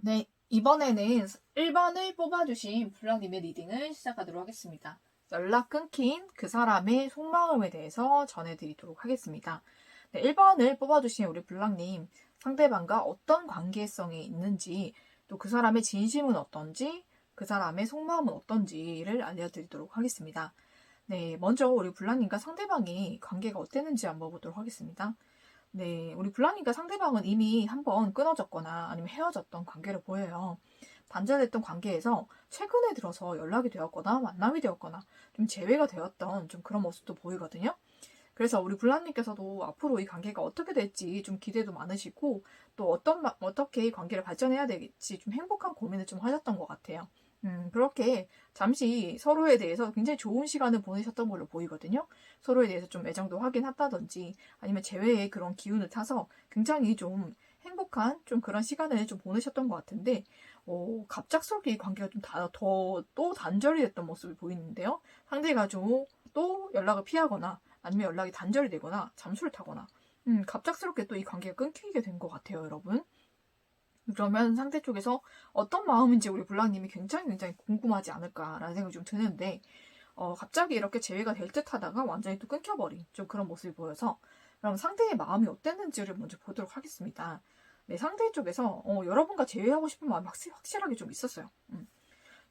네, 이번에는 1번을 뽑아주신 블랑님의 리딩을 시작하도록 하겠습니다. 연락 끊긴 그 사람의 속마음에 대해서 전해드리도록 하겠습니다. 네, 1번을 뽑아주신 우리 블랑님, 상대방과 어떤 관계성이 있는지, 또 그 사람의 진심은 어떤지, 그 사람의 속마음은 어떤지를 알려드리도록 하겠습니다. 네, 먼저 우리 블랑님과 상대방이 관계가 어땠는지 한번 보도록 하겠습니다. 네, 우리 블랑님과 상대방은 이미 한번 끊어졌거나 아니면 헤어졌던 관계로 보여요. 단절됐던 관계에서 최근에 들어서 연락이 되었거나 만남이 되었거나 좀 재회가 되었던 좀 그런 모습도 보이거든요. 그래서 우리 블랑님께서도 앞으로 이 관계가 어떻게 될지 좀 기대도 많으시고 또 어떻게 이 관계를 발전해야 될지 좀 행복한 고민을 좀 하셨던 것 같아요. 그렇게 잠시 서로에 대해서 굉장히 좋은 시간을 보내셨던 걸로 보이거든요. 서로에 대해서 좀 애정도 확인했다든지 아니면 재회의 그런 기운을 타서 굉장히 좀 행복한 좀 그런 시간을 좀 보내셨던 것 같은데, 갑작스럽게 이 관계가 좀 또 단절이 됐던 모습을 보이는데요. 상대가 좀 또 연락을 피하거나 아니면 연락이 단절이 되거나 잠수를 타거나 갑작스럽게 또 이 관계가 끊기게 된 것 같아요, 여러분. 그러면 상대 쪽에서 어떤 마음인지 우리 블랑님이 굉장히 궁금하지 않을까라는 생각이 좀 드는데, 갑자기 이렇게 재회가 될 듯 하다가 완전히 또 끊겨버린 좀 그런 모습이 보여서, 그럼 상대의 마음이 어땠는지를 먼저 보도록 하겠습니다. 네, 상대 쪽에서 여러분과 재회하고 싶은 마음이 확실하게 좀 있었어요.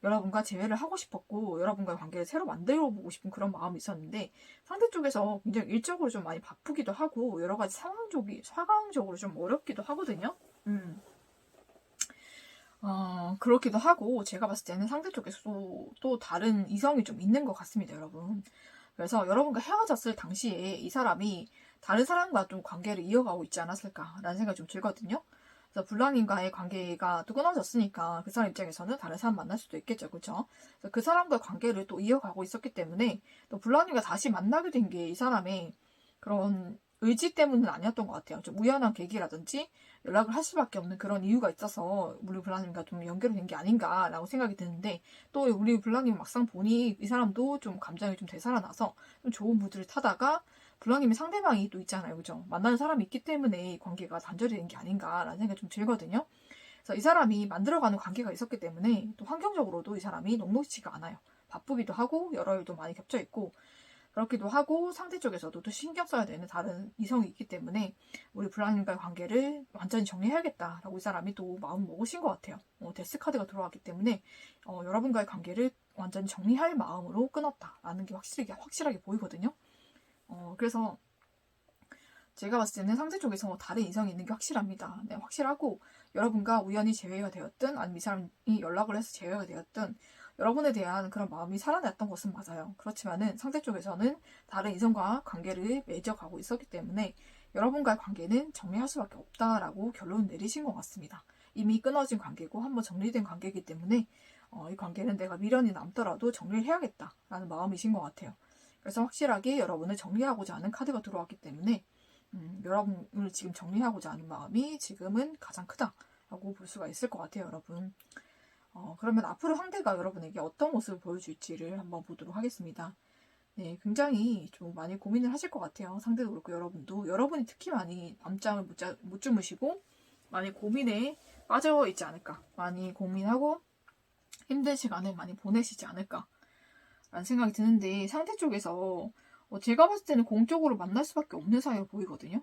여러분과 재회를 하고 싶었고 여러분과의 관계를 새로 만들어 보고 싶은 그런 마음이 있었는데, 상대 쪽에서 굉장히 일적으로 좀 많이 바쁘기도 하고 여러 가지 상황적으로 좀 어렵기도 하거든요. 그렇기도 하고 제가 봤을 때는 상대 쪽에서 또 다른 이성이 좀 있는 것 같습니다, 여러분. 그래서 여러분과 헤어졌을 당시에 이 사람이 다른 사람과 좀 관계를 이어가고 있지 않았을까라는 생각이 좀 들거든요. 그래서 블랑님과의 관계가 또 끊어졌으니까 그 사람 입장에서는 다른 사람 만날 수도 있겠죠, 그렇죠? 그래서 그 사람과 관계를 또 이어가고 있었기 때문에 또 블랑님과 다시 만나게 된 게 이 사람의 그런 의지 때문은 아니었던 것 같아요. 좀 우연한 계기라든지 연락을 할 수밖에 없는 그런 이유가 있어서 우리 블랑님과 좀 연결이 된 게 아닌가라고 생각이 드는데, 또 우리 블랑님 막상 보니 이 사람도 좀 감정이 좀 되살아나서 좀 좋은 무드를 타다가 블랑님의 상대방이 또 있잖아요, 그죠? 만나는 사람이 있기 때문에 이 관계가 단절이 된 게 아닌가라는 생각이 좀 들거든요. 그래서 이 사람이 만들어가는 관계가 있었기 때문에 또 환경적으로도 이 사람이 녹록지가 않아요. 바쁘기도 하고 여러 일도 많이 겹쳐 있고 그렇기도 하고 상대 쪽에서도 또 신경 써야 되는 다른 이성이 있기 때문에 우리 블랑님과의 관계를 완전히 정리해야겠다라고 이 사람이 또 마음 먹으신 것 같아요. 데스 카드가 들어왔기 때문에 여러분과의 관계를 완전히 정리할 마음으로 끊었다라는 게 확실하게 보이거든요. 그래서 제가 봤을 때는 상대 쪽에서 다른 이성이 있는 게 확실합니다. 네, 확실하고 여러분과 우연히 재회가 되었든 아니면 이 사람이 연락을 해서 재회가 되었든 여러분에 대한 그런 마음이 살아났던 것은 맞아요. 그렇지만은 상대 쪽에서는 다른 이성과 관계를 맺어가고 있었기 때문에 여러분과의 관계는 정리할 수밖에 없다라고 결론을 내리신 것 같습니다. 이미 끊어진 관계고 한번 정리된 관계이기 때문에 이 관계는 내가 미련이 남더라도 정리를 해야겠다라는 마음이신 것 같아요. 그래서 확실하게 여러분을 정리하고자 하는 카드가 들어왔기 때문에 여러분을 지금 정리하고자 하는 마음이 지금은 가장 크다라고 볼 수가 있을 것 같아요, 여러분. 그러면 앞으로 상대가 여러분에게 어떤 모습을 보여줄지를 한번 보도록 하겠습니다. 네, 굉장히 좀 많이 고민을 하실 것 같아요. 상대도 그렇고 여러분도. 여러분이 특히 많이 밤잠을 못 주무시고 많이 고민에 빠져 있지 않을까. 많이 고민하고 힘든 시간을 많이 보내시지 않을까. 라는 생각이 드는데, 상대 쪽에서 제가 봤을 때는 공적으로 만날 수밖에 없는 사이로 보이거든요.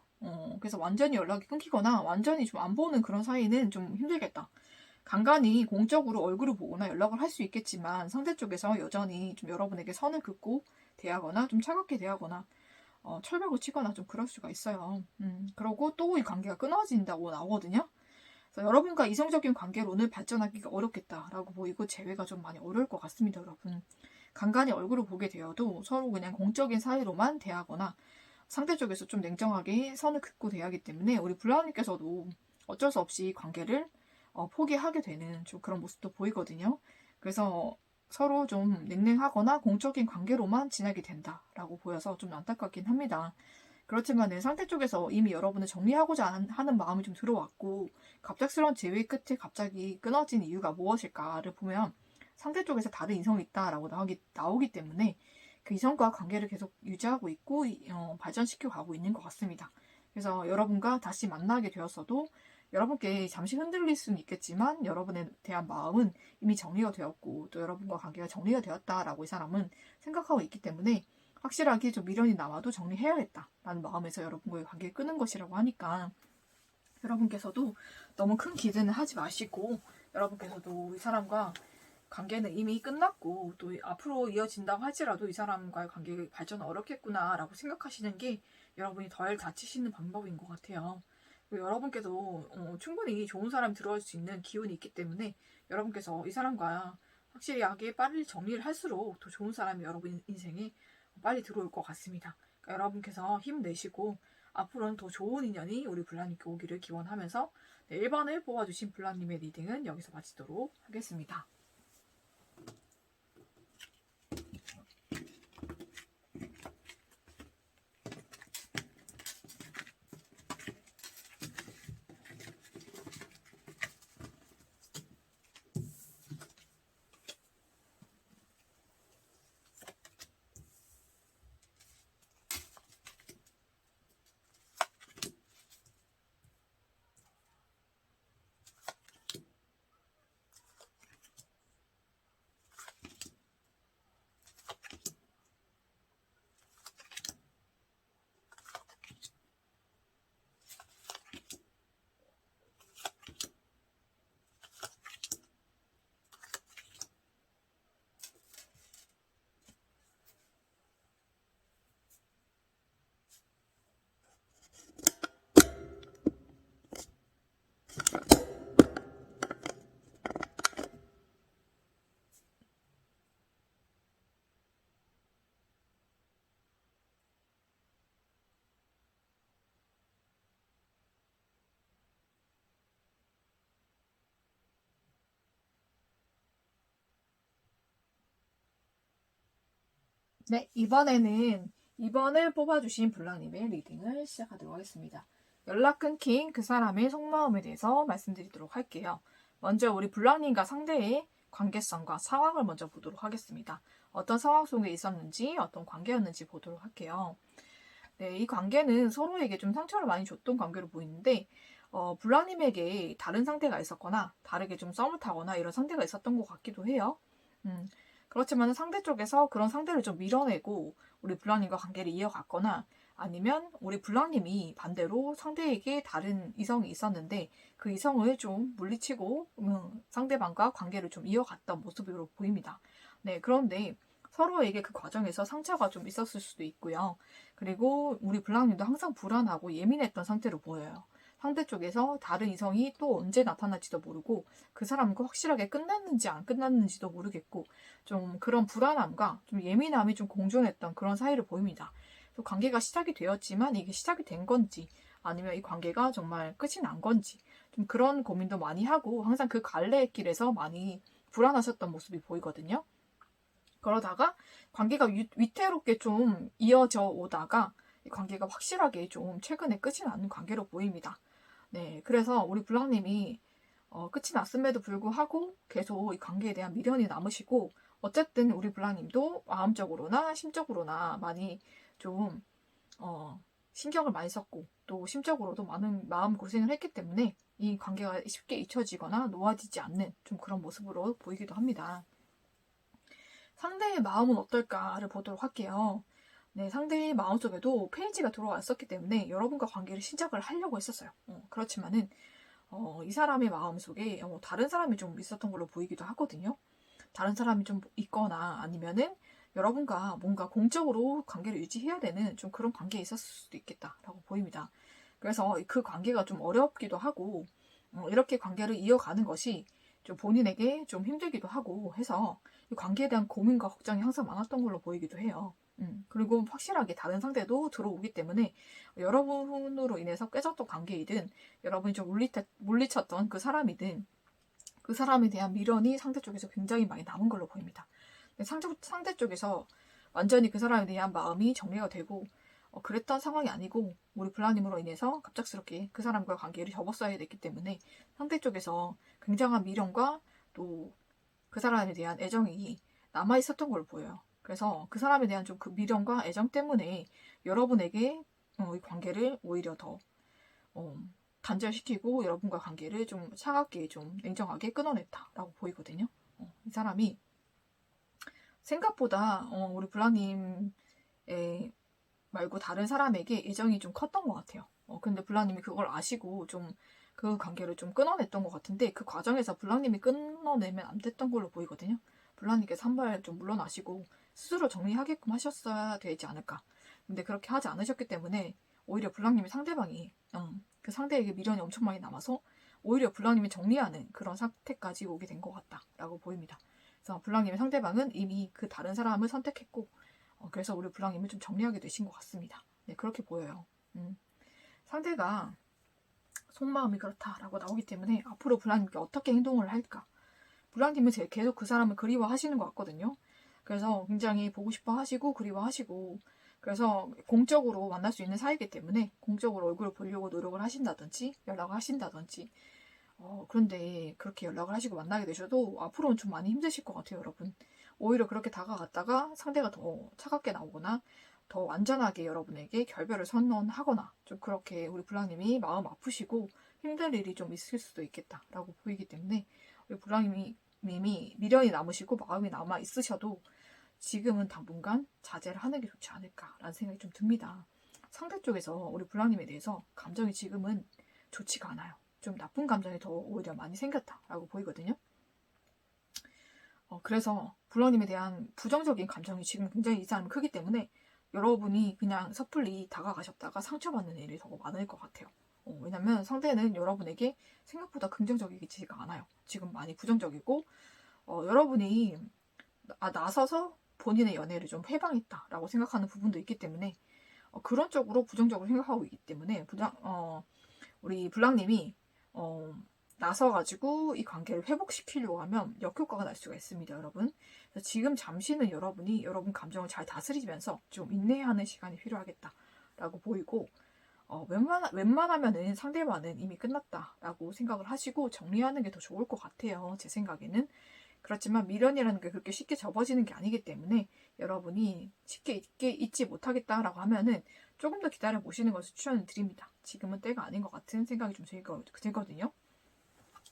그래서 완전히 연락이 끊기거나 완전히 좀 안 보는 그런 사이는 좀 힘들겠다. 간간히 공적으로 얼굴을 보거나 연락을 할 수 있겠지만 상대 쪽에서 여전히 좀 여러분에게 선을 긋고 대하거나 좀 차갑게 대하거나 철벽을 치거나 좀 그럴 수가 있어요. 그러고 또 이 관계가 끊어진다고 나오거든요. 그래서 여러분과 이성적인 관계로는 발전하기가 어렵겠다라고 보이고 재회가 좀 많이 어려울 것 같습니다, 여러분. 간간히 얼굴을 보게 되어도 서로 그냥 공적인 사이로만 대하거나 상대 쪽에서 좀 냉정하게 선을 긋고 대하기 때문에 우리 블라우님께서도 어쩔 수 없이 관계를 포기하게 되는 좀 그런 모습도 보이거든요. 그래서 서로 좀 냉랭하거나 공적인 관계로만 지나게 된다라고 보여서 좀 안타깝긴 합니다. 그렇지만 상대 쪽에서 이미 여러분을 정리하고자 하는 마음이 좀 들어왔고, 갑작스러운 재회 끝에 갑자기 끊어진 이유가 무엇일까를 보면 상대 쪽에서 다른 이성이 있다라고 나오기 때문에 그 이성과 관계를 계속 유지하고 있고 발전시켜 가고 있는 것 같습니다. 그래서 여러분과 다시 만나게 되었어도 여러분께 잠시 흔들릴 수는 있겠지만 여러분에 대한 마음은 이미 정리가 되었고 또 여러분과 관계가 정리가 되었다라고 이 사람은 생각하고 있기 때문에 확실하게 좀 미련이 남아도 정리해야겠다라는 마음에서 여러분과의 관계를 끄는 것이라고 하니까 여러분께서도 너무 큰 기대는 하지 마시고 여러분께서도 이 사람과 관계는 이미 끝났고 또 앞으로 이어진다고 할지라도 이 사람과의 관계 발전은 어렵겠구나라고 생각하시는 게 여러분이 덜 다치시는 방법인 것 같아요. 여러분께도 충분히 좋은 사람이 들어올 수 있는 기운이 있기 때문에 여러분께서 이 사람과 확실하게 빨리 정리를 할수록 더 좋은 사람이 여러분 인생에 빨리 들어올 것 같습니다. 그러니까 여러분께서 힘내시고 앞으로는 더 좋은 인연이 우리 블라님께 오기를 기원하면서 1번을 뽑아주신 블라님의 리딩은 여기서 마치도록 하겠습니다. 네, 이번에는 2번을 뽑아주신 블라님의 리딩을 시작하도록 하겠습니다. 연락 끊긴 그 사람의 속마음에 대해서 말씀드리도록 할게요. 먼저 우리 블라님과 상대의 관계성과 상황을 먼저 보도록 하겠습니다. 어떤 상황 속에 있었는지, 어떤 관계였는지 보도록 할게요. 네, 이 관계는 서로에게 좀 상처를 많이 줬던 관계로 보이는데, 블라님에게 다른 상대가 있었거나, 다르게 좀 썸을 타거나 이런 상대가 있었던 것 같기도 해요. 그렇지만 상대 쪽에서 그런 상대를 좀 밀어내고 우리 블라님과 관계를 이어갔거나 아니면 우리 블라님이 반대로 상대에게 다른 이성이 있었는데 그 이성을 좀 물리치고 상대방과 관계를 좀 이어갔던 모습으로 보입니다. 네, 그런데 서로에게 그 과정에서 상처가 좀 있었을 수도 있고요. 그리고 우리 블라님도 항상 불안하고 예민했던 상태로 보여요. 상대 쪽에서 다른 이성이 또 언제 나타날지도 모르고 그 사람과 확실하게 끝났는지 안 끝났는지도 모르겠고 좀 그런 불안함과 좀 예민함이 좀 공존했던 그런 사이를 보입니다. 또 관계가 시작이 되었지만 이게 시작이 된 건지 아니면 이 관계가 정말 끝이 난 건지 좀 그런 고민도 많이 하고 항상 그 갈래길에서 많이 불안하셨던 모습이 보이거든요. 그러다가 관계가 위태롭게 좀 이어져 오다가 이 관계가 확실하게 좀 최근에 끝이 나는 관계로 보입니다. 네, 그래서 우리 블랑님이 끝이 났음에도 불구하고 계속 이 관계에 대한 미련이 남으시고 어쨌든 우리 블랑님도 마음적으로나 심적으로나 많이 좀 신경을 많이 썼고 또 심적으로도 많은 마음 고생을 했기 때문에 이 관계가 쉽게 잊혀지거나 놓아지지 않는 좀 그런 모습으로 보이기도 합니다. 상대의 마음은 어떨까를 보도록 할게요. 네, 상대의 마음속에도 페이지가 들어왔었기 때문에 여러분과 관계를 시작을 하려고 했었어요. 그렇지만은 이 사람의 마음속에 다른 사람이 좀 있었던 걸로 보이기도 하거든요. 다른 사람이 좀 있거나 아니면은 여러분과 뭔가 공적으로 관계를 유지해야 되는 좀 그런 관계에 있었을 수도 있겠다라고 보입니다. 그래서 그 관계가 좀 어렵기도 하고 이렇게 관계를 이어가는 것이 좀 본인에게 좀 힘들기도 하고 해서 이 관계에 대한 고민과 걱정이 항상 많았던 걸로 보이기도 해요. 그리고 확실하게 다른 상대도 들어오기 때문에 여러분으로 인해서 깨졌던 관계이든 여러분이 좀 물리쳤던 그 사람이든 그 사람에 대한 미련이 상대 쪽에서 굉장히 많이 남은 걸로 보입니다. 상대 쪽에서 완전히 그 사람에 대한 마음이 정리가 되고 그랬던 상황이 아니고 우리 블라님으로 인해서 갑작스럽게 그 사람과 관계를 접었어야 됐기 때문에 상대 쪽에서 굉장한 미련과 또 그 사람에 대한 애정이 남아있었던 걸로 보여요. 그래서 그 사람에 대한 좀 그 미련과 애정 때문에 여러분에게 이 관계를 오히려 더 단절시키고 여러분과 관계를 좀 차갑게 좀 냉정하게 끊어냈다라고 보이거든요. 이 사람이 생각보다 우리 블라님 말고 다른 사람에게 애정이 좀 컸던 것 같아요. 근데 블라님이 그걸 아시고 좀 그 관계를 좀 끊어냈던 것 같은데 그 과정에서 블라님이 끊어내면 안 됐던 걸로 보이거든요. 블라님께서 한 발 좀 물러나시고 스스로 정리하게끔 하셨어야 되지 않을까. 근데 그렇게 하지 않으셨기 때문에 오히려 블라님이 상대방이 그 상대에게 미련이 엄청 많이 남아서 오히려 블라님이 정리하는 그런 상태까지 오게 된 것 같다라고 보입니다. 그래서 블라님의 상대방은 이미 그 다른 사람을 선택했고 그래서 우리 블랑님을 좀 정리하게 되신 것 같습니다. 네, 그렇게 보여요. 상대가 속마음이 그렇다라고 나오기 때문에 앞으로 블랑님께 어떻게 행동을 할까? 블랑님은 계속 그 사람을 그리워하시는 것 같거든요. 그래서 굉장히 보고 싶어 하시고 그리워하시고 그래서 공적으로 만날 수 있는 사이기 때문에 공적으로 얼굴을 보려고 노력을 하신다든지 연락을 하신다든지 그런데 그렇게 연락을 하시고 만나게 되셔도 앞으로는 좀 많이 힘드실 것 같아요, 여러분. 오히려 그렇게 다가갔다가 상대가 더 차갑게 나오거나 더 완전하게 여러분에게 결별을 선언하거나 좀 그렇게 우리 블랑님이 마음 아프시고 힘든 일이 좀 있을 수도 있겠다라고 보이기 때문에 우리 블랑님이 미련이 남으시고 마음이 남아 있으셔도 지금은 당분간 자제를 하는 게 좋지 않을까라는 생각이 좀 듭니다. 상대 쪽에서 우리 블랑님에 대해서 감정이 지금은 좋지가 않아요. 좀 나쁜 감정이 더 오히려 많이 생겼다라고 보이거든요. 그래서 블러님에 대한 부정적인 감정이 지금 굉장히 이 사람이 크기 때문에 여러분이 그냥 섣불리 다가가셨다가 상처받는 일이 더 많을 것 같아요. 왜냐면 상대는 여러분에게 생각보다 긍정적이지가 않아요. 지금 많이 부정적이고 여러분이 나서서 본인의 연애를 좀 해방했다라고 생각하는 부분도 있기 때문에 그런 쪽으로 부정적으로 생각하고 있기 때문에 우리 블랑님이 나서가지고 이 관계를 회복시키려고 하면 역효과가 날 수가 있습니다, 여러분. 그래서 지금 잠시는 여러분이 여러분 감정을 잘 다스리면서 좀 인내하는 시간이 필요하겠다라고 보이고 웬만하면은 상대와는 이미 끝났다라고 생각을 하시고 정리하는 게 더 좋을 것 같아요, 제 생각에는. 그렇지만 미련이라는 게 그렇게 쉽게 접어지는 게 아니기 때문에 여러분이 쉽게 잊지 못하겠다라고 하면은 조금 더 기다려 보시는 것을 추천을 드립니다. 지금은 때가 아닌 것 같은 생각이 좀 들거든요.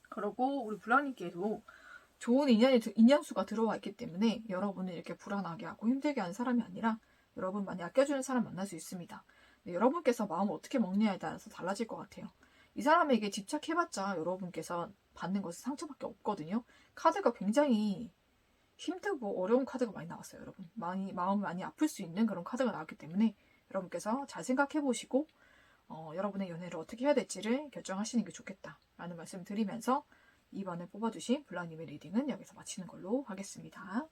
그리고 우리 블랑님께도 좋은 인연수가 들어와 있기 때문에 여러분을 이렇게 불안하게 하고 힘들게 하는 사람이 아니라 여러분 많이 아껴주는 사람 만날 수 있습니다. 여러분께서 마음을 어떻게 먹느냐에 따라서 달라질 것 같아요. 이 사람에게 집착해봤자 여러분께서 받는 것은 상처밖에 없거든요. 카드가 굉장히 힘들고 어려운 카드가 많이 나왔어요, 여러분. 마음이 많이 아플 수 있는 그런 카드가 나왔기 때문에 여러분께서 잘 생각해보시고 여러분의 연애를 어떻게 해야 될지를 결정하시는 게 좋겠다라는 말씀 드리면서 이번에 뽑아주신 블랑님의 리딩은 여기서 마치는 걸로 하겠습니다.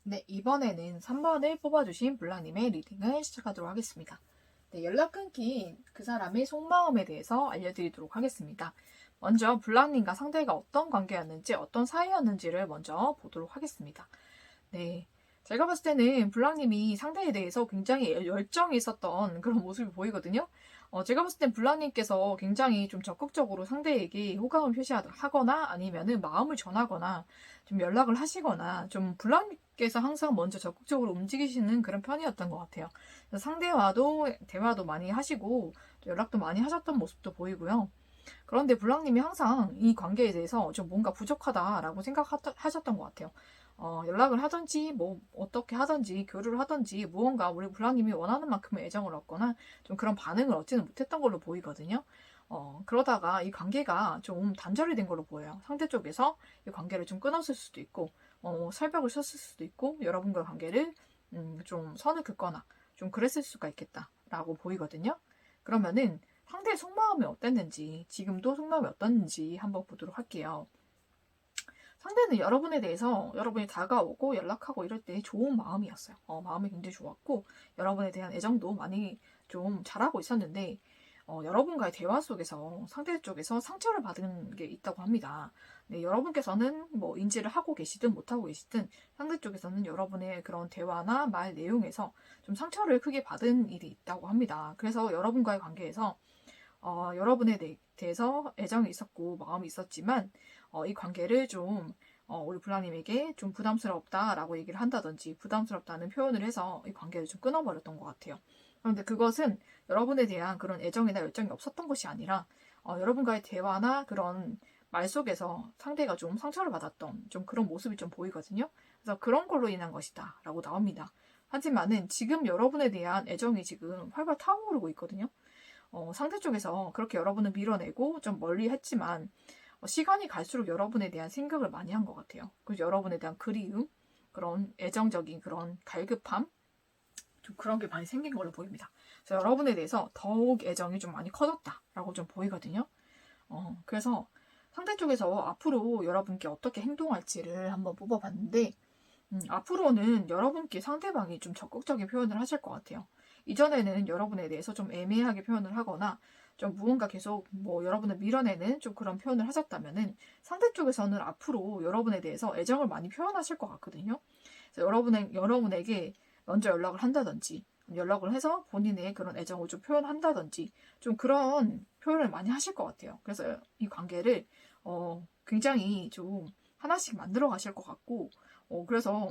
네, 이번에는 3번을 뽑아주신 블랑님의 리딩을 시작하도록 하겠습니다. 네, 연락 끊긴 그 사람의 속마음에 대해서 알려드리도록 하겠습니다. 먼저 블랑님과 상대가 어떤 관계였는지, 어떤 사이였는지를 먼저 보도록 하겠습니다. 네, 제가 봤을 때는 블랑님이 상대에 대해서 굉장히 열정이 있었던 그런 모습이 보이거든요. 제가 봤을 땐 블랑님께서 굉장히 좀 적극적으로 상대에게 호감을 표시하거나 아니면은 마음을 전하거나 좀 연락을 하시거나 좀 블랑님께서 항상 먼저 적극적으로 움직이시는 그런 편이었던 것 같아요. 그래서 상대와도 대화도 많이 하시고 연락도 많이 하셨던 모습도 보이고요. 그런데 블랑님이 항상 이 관계에 대해서 좀 뭔가 부족하다라고 생각하셨던 것 같아요. 연락을 하든지, 뭐, 어떻게 하든지, 교류를 하든지, 무언가 우리 블랑님이 원하는 만큼의 애정을 얻거나 좀 그런 반응을 얻지는 못했던 걸로 보이거든요. 그러다가 이 관계가 좀 단절이 된 걸로 보여요. 상대 쪽에서 이 관계를 좀 끊었을 수도 있고, 설벽을 쳤을 수도 있고, 여러분과 관계를 좀 선을 긋거나 좀 그랬을 수가 있겠다라고 보이거든요. 그러면은 상대의 속마음이 어땠는지, 지금도 속마음이 어떤지 한번 보도록 할게요. 상대는 여러분에 대해서 여러분이 다가오고 연락하고 이럴 때 좋은 마음이었어요. 마음이 굉장히 좋았고, 여러분에 대한 애정도 많이 좀 잘하고 있었는데, 여러분과의 대화 속에서 상대 쪽에서 상처를 받은 게 있다고 합니다. 네, 여러분께서는 뭐 인지를 하고 계시든 못하고 계시든 상대 쪽에서는 여러분의 그런 대화나 말 내용에서 좀 상처를 크게 받은 일이 있다고 합니다. 그래서 여러분과의 관계에서 여러분에 대해서 애정이 있었고 마음이 있었지만 이 관계를 좀 우리 블랑님에게 좀 부담스럽다라고 얘기를 한다든지 부담스럽다는 표현을 해서 이 관계를 좀 끊어버렸던 것 같아요. 그런데 그것은 여러분에 대한 그런 애정이나 열정이 없었던 것이 아니라 여러분과의 대화나 그런 말 속에서 상대가 좀 상처를 받았던 좀 그런 모습이 좀 보이거든요. 그래서 그런 걸로 인한 것이다 라고 나옵니다. 하지만은 지금 여러분에 대한 애정이 지금 활발 타오르고 있거든요. 상대 쪽에서 그렇게 여러분을 밀어내고 좀 멀리 했지만 시간이 갈수록 여러분에 대한 생각을 많이 한 것 같아요. 그래서 여러분에 대한 그리움, 그런 애정적인 그런 갈급함, 좀 그런 게 많이 생긴 걸로 보입니다. 그래서 여러분에 대해서 더욱 애정이 좀 많이 커졌다라고 좀 보이거든요. 그래서 상대 쪽에서 앞으로 여러분께 어떻게 행동할지를 한번 뽑아봤는데 앞으로는 여러분께 상대방이 좀 적극적인 표현을 하실 것 같아요. 이전에는 여러분에 대해서 좀 애매하게 표현을 하거나 좀 무언가 계속 뭐 여러분을 밀어내는 좀 그런 표현을 하셨다면은 상대 쪽에서는 앞으로 여러분에 대해서 애정을 많이 표현하실 것 같거든요. 그래서 여러분에게 먼저 연락을 한다든지 연락을 해서 본인의 그런 애정을 좀 표현한다든지 좀 그런 표현을 많이 하실 것 같아요. 그래서 이 관계를 굉장히 좀 하나씩 만들어 가실 것 같고 그래서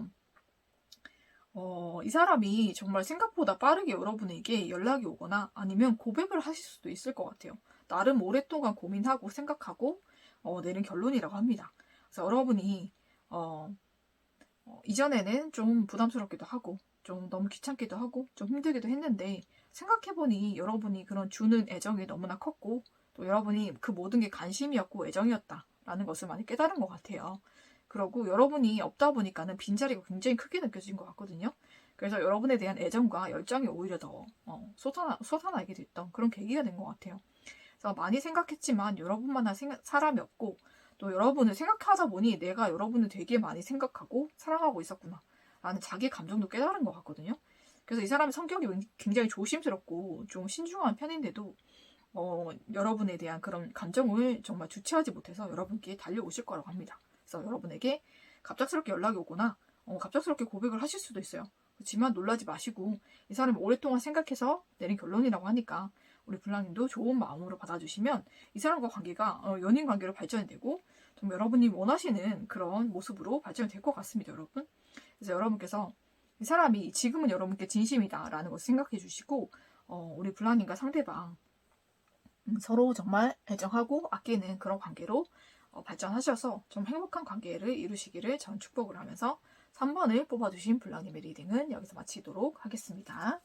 이 사람이 정말 생각보다 빠르게 여러분에게 연락이 오거나 아니면 고백을 하실 수도 있을 것 같아요. 나름 오랫동안 고민하고 생각하고 내린 결론이라고 합니다. 그래서 여러분이 이전에는 좀 부담스럽기도 하고 좀 너무 귀찮기도 하고 좀 힘들기도 했는데 생각해보니 여러분이 그런 주는 애정이 너무나 컸고 또 여러분이 그 모든 게 관심이었고 애정이었다라는 것을 많이 깨달은 것 같아요. 그러고 여러분이 없다 보니까는 빈자리가 굉장히 크게 느껴진 것 같거든요. 그래서 여러분에 대한 애정과 열정이 오히려 더 솟아나게 됐던 그런 계기가 된 것 같아요. 그래서 많이 생각했지만 여러분만한 사람이 없고 또 여러분을 생각하다 보니 내가 여러분을 되게 많이 생각하고 사랑하고 있었구나 라는 자기 감정도 깨달은 것 같거든요. 그래서 이 사람의 성격이 굉장히 조심스럽고 좀 신중한 편인데도 여러분에 대한 그런 감정을 정말 주체하지 못해서 여러분께 달려오실 거라고 합니다. 그래서 여러분에게 갑작스럽게 연락이 오거나 갑작스럽게 고백을 하실 수도 있어요. 그렇지만 놀라지 마시고 이 사람을 오랫동안 생각해서 내린 결론이라고 하니까 우리 블랑님도 좋은 마음으로 받아주시면 이 사람과 관계가 연인 관계로 발전이 되고 좀 여러분이 원하시는 그런 모습으로 발전이 될 것 같습니다, 여러분. 그래서 여러분께서 이 사람이 지금은 여러분께 진심이다라는 것을 생각해 주시고 우리 블랑님과 상대방 서로 정말 애정하고 아끼는 그런 관계로 발전하셔서 좀 행복한 관계를 이루시기를 전 축복을 하면서 3번을 뽑아주신 블랑님의 리딩은 여기서 마치도록 하겠습니다.